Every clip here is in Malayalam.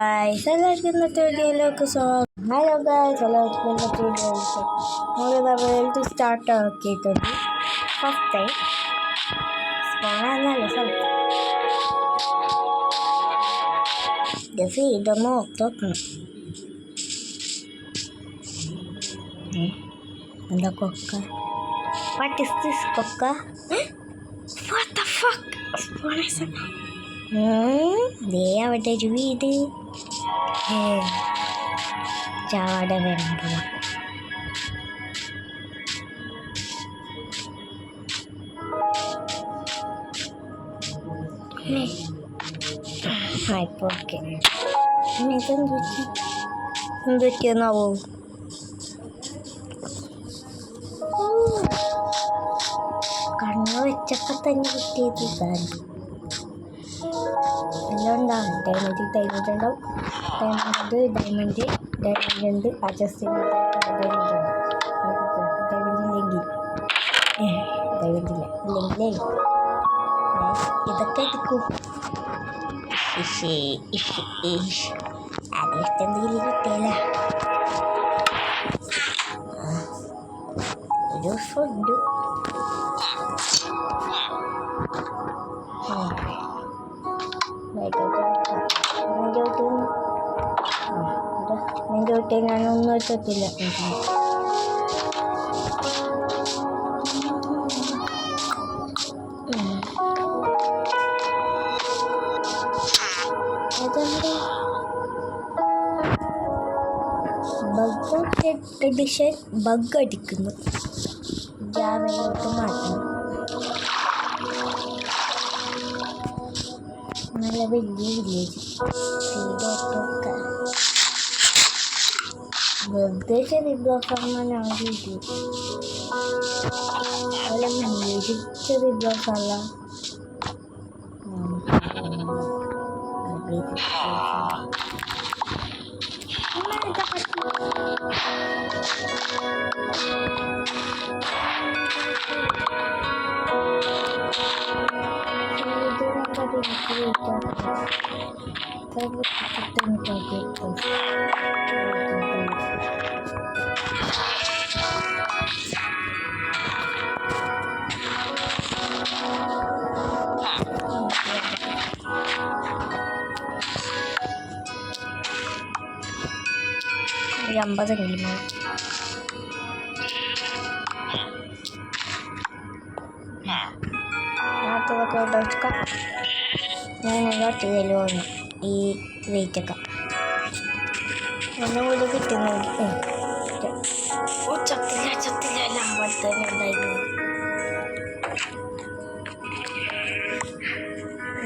എല്ലാവർക്കും ഇന്നത്തെ വീഡിയോയിലേക്ക് സ്വാഗതം. ഹലോ ഗായ്സ്, എല്ലാവർക്കും ഇന്നത്തെ വീഡിയോയിലേക്ക് നമ്മളിതാ വേൾഡ് സ്റ്റാർട്ട് ആക്കിയിട്ടുണ്ട്. ഫസ്റ്റ് ടൈം നല്ല സ്ഥലത്ത് ഗസ് ഇതൊന്ന് ഓർത്തോക്കണം. എന്താ കൊക്ക? വാട്ട് ഇസ് ദിസ് കൊക്ക? What the fuck? ദേ അവിടെ ഒരു വീട് ചാട വേണ്ട. ഇപ്പൊ ഓക്കെ. എന്തൊക്കെയാന്നാവോ? കണ്ണു വെച്ചപ്പോ തന്നെ കിട്ടിയത് ഇതാണ്. എല്ലാം ഉണ്ടാവും. ഡയമണ്ട് ഉണ്ടാവും. ഡയമണ്ട് ഉണ്ട്. അഡ്ജസ്റ്റ് ഡയമണ്ടില്ല ഇല്ലെങ്കിലേ ഇതൊക്കെ എടുക്കും. അതിലെന്തെങ്കിലും കിട്ടിയല്ല ഒരു ഫുഡ്. നിൻ്റെ വീട്ടിൽ ഞാനൊന്നും വെച്ചിട്ടില്ല. എഡിഷൻ ബഗ് അടിക്കുന്നു. ജാവയിലോട്ട് മാറ്റണം. നല്ല വലിയ വില്ലേജ് ചെയ്തോട്ടൊക്കെ വെറുതെ ചെറിയ ബ്ലോക്കാണ് രീതി. അല്ല വില്ലേജ് ചെറിയ ബ്ലോക്കല്ല. ഒരു 50 കിലോ ഞാനെല്ലാം ഒട്ടുകയില് വന്നു. ഈ വെയിറ്റൊക്കെ ഒന്നും കൂടി കിട്ടുന്നത് ചത്തില്ല എല്ലാം അവിടെ തന്നെ ഉണ്ടായിരുന്നു.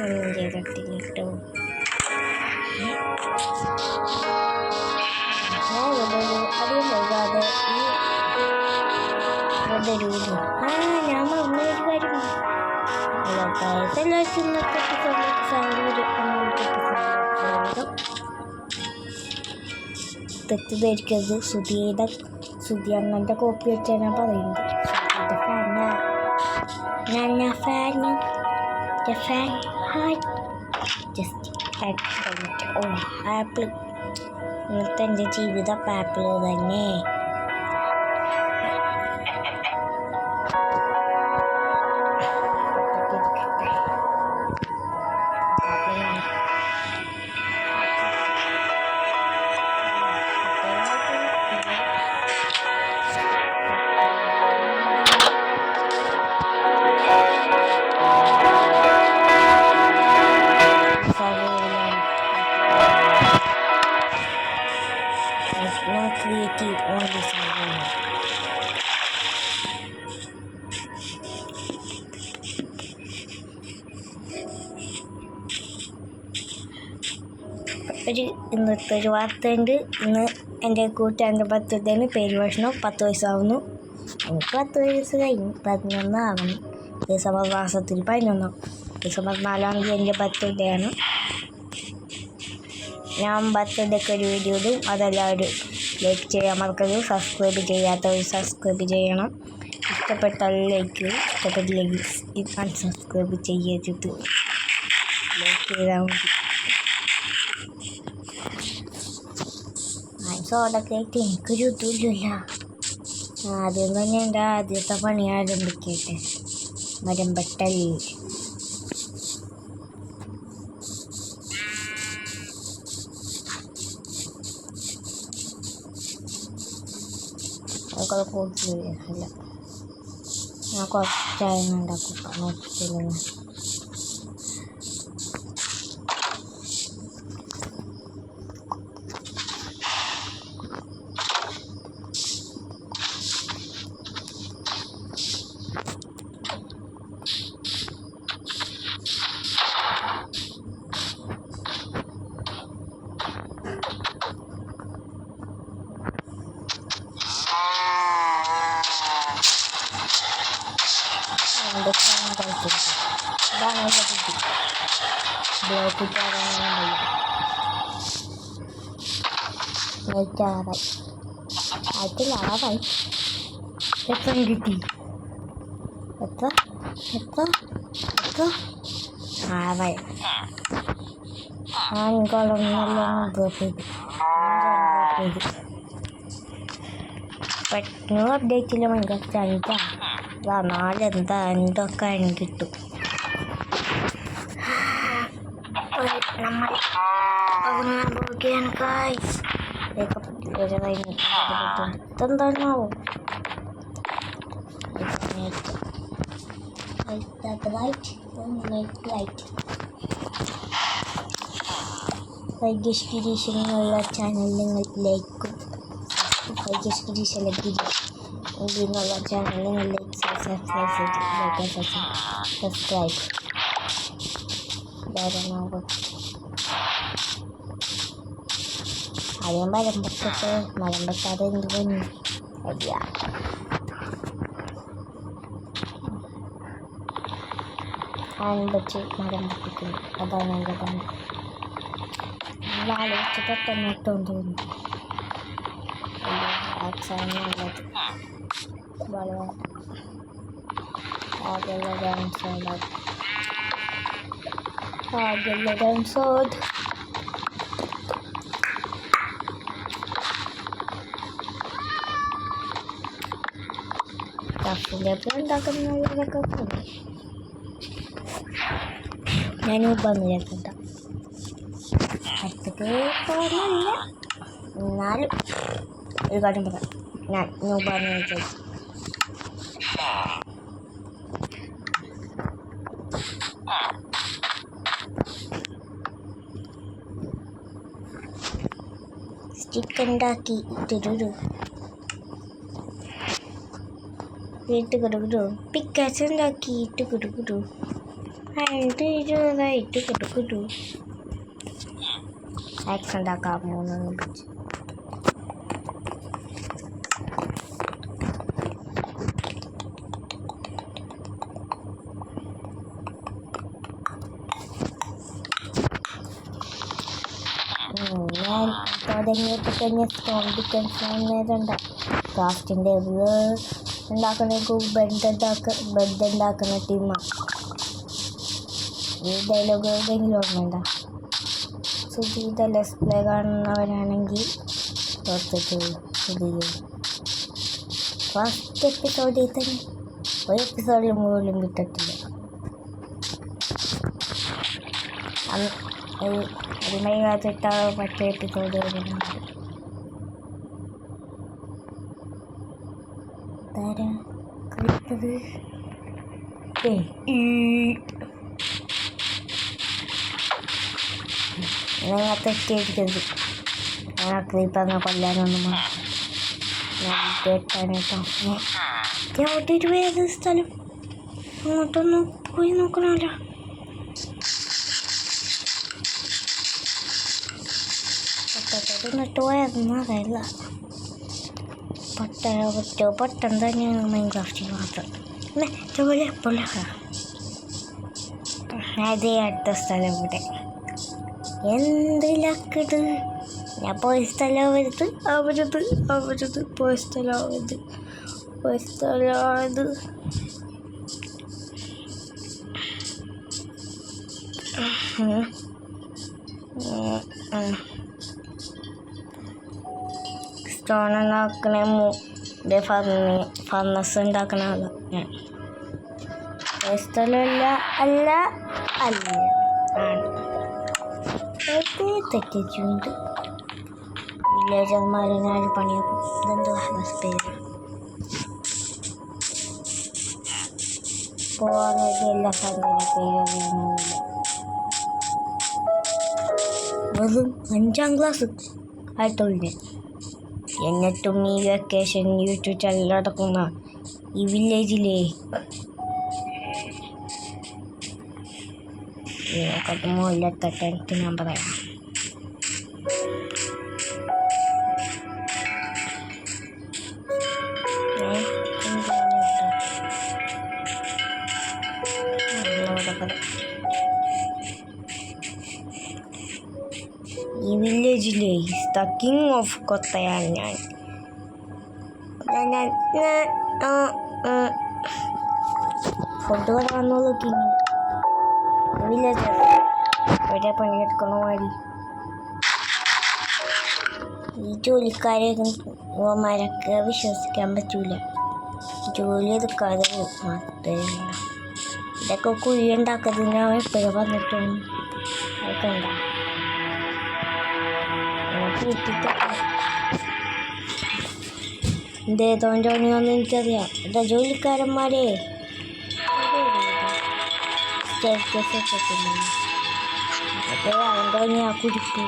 ഒന്നും ചെയ്തിട്ടില്ല കേട്ടോ. അധികം വൈകാതെ ഞാൻ മറന്നൊരു കാര്യം. എല്ലാവർക്കും ഇന്നത്തെ തെറ്റിദ്ധരിക്കരുത്. സുധി അണ്ണൻ്റെ കോപ്പി വെച്ചാൽ ഞാൻ പറയുന്നത്. ആപ്പിൾ ഇന്നത്തെ എൻ്റെ ജീവിതം ആപ്പിൾ തന്നെ. Creative only survival. ഇന്നത്തെ ഒരു വാർത്തയുണ്ട്. ഇന്ന് എൻ്റെ കൂട്ടുകാരൻ്റെ ബർത്ത്ഡേന് പേര് ഭക്ഷണം 10 വയസ്സാവുന്നു. എനിക്ക് 10 വയസ്സ് കഴിഞ്ഞു. 11 ആവണം. ഡിസംബർ മാസത്തിൽ 11. ഡിസംബർ 4-ാം തീയതി എൻ്റെ ബർത്ത്ഡേ ആണ്. ഞാൻ ബർത്ത്ഡേക്ക് ഒരു വീഡിയോ ഇടും. അതെല്ലാവരും ലൈക്ക് ചെയ്യാൻ മറക്കരുത്. സബ്സ്ക്രൈബ് ചെയ്യാത്തവർ സബ്സ്ക്രൈബ് ചെയ്യണം. ഇഷ്ടപ്പെട്ടാൽ ലൈക്ക്, ഇഷ്ടപ്പെട്ടില്ലെങ്കിൽ അൺസബ്സ്ക്രൈബ് ചെയ്യരുത്. ലൈക്ക് ചെയ്താൽ മതി. സോഡൊക്കെ ആയിട്ട് എനിക്കൊരു ഇതുമില്ല. ആദ്യം തന്നെ എൻ്റെ ആദ്യത്തെ പണി ആരംഭിക്കട്ടെ. മരം വെട്ടൽ. അതൊക്കെ കൂട്ടില്ല. ഞാൻ കുറച്ചായ ഉണ്ടാക്കും നോക്കിയില്ല. ഇതാണ് എൻ്റെ ബുദ്ധി. ബ്ലോക്ക് ആറായി എത്ര കിട്ടി? എത്ര എത്ര എത്ര ആറായി. ആൺകുളം നല്ലോണം ഡ്രോപ്പ് ചെയ്തു. പെട്ടെന്ന് അപ്ഡേറ്റിൽ മൈൻക്രാഫ്റ്റ് അഞ്ചാ നാലെന്താ എന്തൊക്കെ കിട്ടും. നമ്മൾ ഇതെന്താണാവോ? വൈകേഷ് ഗിരീഷ് എന്നുള്ള ചാനൽ നിങ്ങൾ ലൈക്കും വൈകേഷ് ഗിരീഷ് അല്ല ഗിരീഷ് എന്നുള്ള ചാനൽ നിങ്ങൾ സബ്സ്ക്രൈബ് ആദ്യം മരം വെച്ചിട്ട് മരം വെക്കാതെ എന്ത് തോന്നി അയ്യ. വെച്ച് മരം വെപ്പിക്കുന്നു. അതാണ് എൻ്റെ പണി. ആലോചിച്ച് പെട്ടെന്ന് ഇട്ടോന്ന് തോന്നി. നല്ലത് വളരെ ആകെയുള്ള ഡൗൺസോഡ് ടഫിലൊക്കെ ഉണ്ടാക്കുന്നതൊക്കെ ഞാൻ വന്നിട്ടുണ്ട്. അടുത്തേക്ക് പോകാനില്ല, എന്നാലും ഒരു കാര്യം പറയാം. ഞാൻ നൂബാന്ന് വിചാരിച്ചു. സ്റ്റിക്ക് ഉണ്ടാക്കി ഇട്ടിട്ടൊരു ഇട്ട് കൊടുക്കൂ. പിക്കാസ് ഉണ്ടാക്കി ഇട്ട് കൊടുക്കൂ. ഇട്ട് കൊടുക്കൂ. ആക്സ് ഉണ്ടാക്കാൻ മൂന്നെണ്ണം വെച്ച് ഞാൻ തുടങ്ങിയിട്ട് തന്നെ സ്റ്റോൺ ഡിക്കൻസ് നേരണ്ട ക്രാഫ്റ്റിൻ്റെ ഉണ്ടാക്കുന്ന ബെഡ് ഉണ്ടാക്കുന്ന ടീമാണ്. ഈ ഡയലോഗ് എവിടെയെങ്കിലും ഓർമ്മയുണ്ടോ? സുധീയുടെ ലെസ് പ്ലേ കാണുന്നവരാണെങ്കിൽ ഓർത്തിട്ടുള്ളൂ. സുധീർ ഫസ്റ്റ് എപ്പിസോഡിൽ തന്നെ ഒരു എപ്പിസോഡിൽ മുഴുവൻ വിട്ടിട്ടില്ല. അതിമയിട്ടിട്ട മറ്റേ എപ്പിസോഡ് വരുന്നുണ്ട്. നിങ്ങൾ തെറ്റിയിരിക്കരുത്. ഞാൻ ക്രീപ്പങ്ങ കൊല്ലാനൊന്നും കേട്ടാനേട്ടോ. എവിടെയിട്ട് വേറെ സ്ഥലം അങ്ങോട്ടൊന്നും പോയി നോക്കണമല്ലോ. എന്നിട്ട് പോയതൊന്നും അറിയില്ല. പട്ടം തന്നെയാണ് മൈൻക്രാഫ്റ്റിൽ മാത്രം. എപ്പോഴും അതേ അടുത്ത സ്ഥലം ഇവിടെ എന്ത് ലക്കിത്. ഞാൻ പോയ സ്ഥലം അവരത് പോയ സ്ഥലം അത് സ്റ്റോൺ ഉണ്ടാക്കണ ഫർണസ് ഉണ്ടാക്കണ ആളാ ഞാൻ. സ്ഥലമല്ല അല്ല അല്ല ആണ് തെറ്റിച്ചുണ്ട്. വില്ലേജർമാരിനാല് പണിയൊക്കെ ഇതെന്ത് പേര് പോകാൻ എല്ലാ സാധനവും പേര് അറിയാവുന്നില്ല. വെറും 5ാം ക്ലാസ് ആയിട്ടുള്ളൂ. എന്നിട്ടും ഈ വെക്കേഷൻ യൂട്യൂബ് ചാനൽ നടക്കുന്ന ഈ വില്ലേജിലെ മുകളിലെത്തട്ടെ എനിക്ക് ഞാൻ പറയാം. ഈ വില്ലേജിലെ ദ കിങ് ഓഫ് കൊത്തയാണ് ഞാൻ. Food വന്നുള്ളൂ king. വില്ലേജ് എവിടെ പണിയെടുക്കണ മാതിരി ഈ ജോലിക്കാരൊക്കെ വിശ്വസിക്കാൻ പറ്റൂല. ജോലി എടുക്കാതെ മാത്രമേ ഇതൊക്കെ കുഴി ഉണ്ടാക്കുന്നതിനാണ് എപ്പോഴും വന്നിട്ടുണ്ട്. അതൊക്കെ ഉണ്ടാ എന്തേതോൻ്റെ പണിയൊന്നും എനിക്കറിയാം. എന്താ ജോലിക്കാരന്മാരെ അവൻ്റെ പണിയാ കുടിപ്പ്.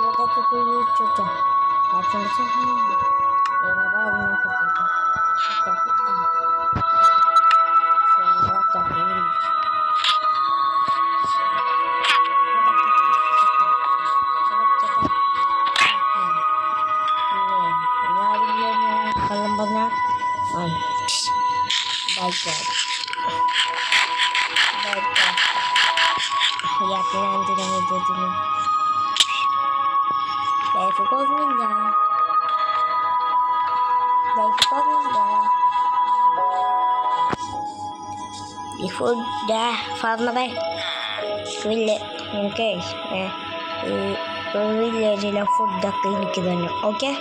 ഇതൊക്കെ കുഴി വെച്ചിട്ടാ കള്ളം പറഞ്ഞ ലൈഫ് കുറവില്ല. ഈ ഫുഡ് ഫാർമറെ എനിക്ക് വില്ലേജിലെ ഫുഡൊക്കെ എനിക്ക് തന്നെ. ഓക്കെ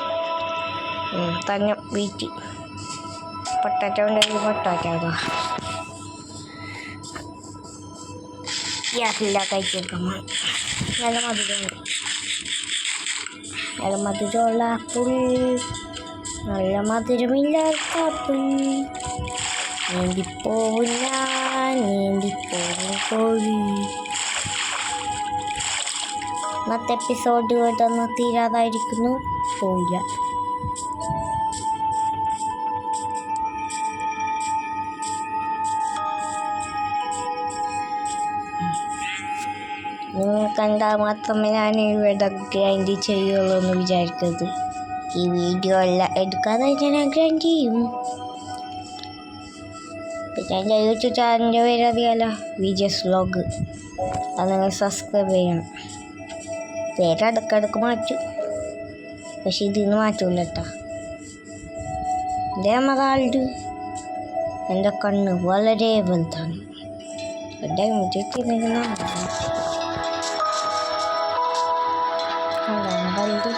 തന്നെ വീട്ടി പൊട്ടാറ്റോ ഉണ്ടെങ്കിൽ പൊട്ടാറ്റോ ഗ്യാസില്ല കഴിച്ചേക്കാൻ നല്ല മധുരമുണ്ട്. നല്ല മധുരമുള്ള ആപ്പിൾ, നല്ല മധുരമില്ലാത്ത ആപ്പിൾ. നീന്തിപ്പോവും ഞാൻ, നീന്തിപ്പോവും കോഴി. ഇന്നത്തെ എപ്പിസോഡ് ഇവിടെയൊന്നും തീരാതായിരിക്കുന്നു. പോയില്ല. നിങ്ങൾ കണ്ടാൽ മാത്രമേ ഞാൻ ഇവിടെ ഗ്രൈൻഡ് ചെയ്യുള്ളൂ എന്ന് വിചാരിക്കരുത്. ഈ വീഡിയോ എല്ലാം എടുക്കാതെ ഞാൻ ഗ്രൈൻഡ് ചെയ്യും. പിന്നെ എൻ്റെ യൂട്യൂബ് ചാനലിൻ്റെ പേര് അറിയാലോ, വിജസ് വ്ലോഗ്. അത് നിങ്ങൾ സബ്സ്ക്രൈബ് ചെയ്യണം. പേര് ഇടയ്ക്കിടയ്ക്ക് മാറ്റും, പക്ഷെ ഇതിന്ന് മാറ്റൂല കേട്ടോ. എൻ്റെ മകളുണ്ട്. എൻ്റെ കണ്ണ് വളരെ വലുതാണ്. എൻ്റെ മുറ്റത്തിരിക്കുന്ന വലുത്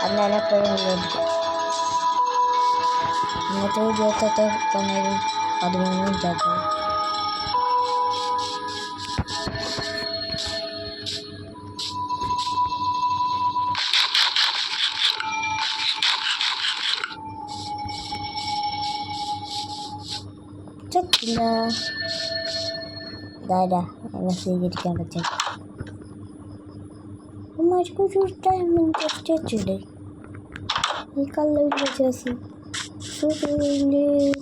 അന്നാലും എപ്പോഴും മേടിക്കും. ഇന്നത്തെ വീഡിയോത്തെ തന്നൊരു 13 മിനിറ്റാക്കും. ചത്തില്ല. ഇതാരാ എന്നെ സ്വീകരിക്കാൻ പറ്റും. അമ്മക്കൊരു ടൈമിങ് ടെസ്റ്റ് വെച്ചില്ലേ ഈ കള്ള വില്ലേജേഴ്സ്.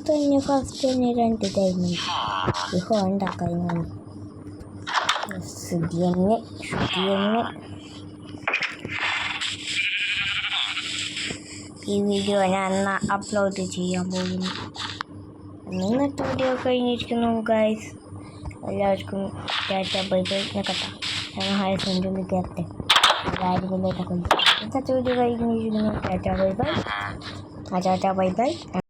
തന്നെ ഫസ്റ്റ് തന്നെ 2 ടൈമിങ് ഈ ഹോ ഉണ്ടാക്കാൻ ഞാൻ ശുദ്ധി തന്നെ ഈ വീഡിയോ ഞാൻ അപ്ലോഡ് ചെയ്യാൻ പോകുന്നു. ഇന്നത്തെ വീഡിയോ കഴിഞ്ഞിരിക്കുന്നു ഗൈസ്. എല്ലാവർക്കും ടാറ്റ ബൈ ബൈ. കേട്ടോ ഞാൻ ഹയർ സെൻറ്ററിൽ കയറട്ടെ. ഇന്നത്തെ വീഡിയോ കഴിഞ്ഞിരിക്കുന്നു. Tata bye bye.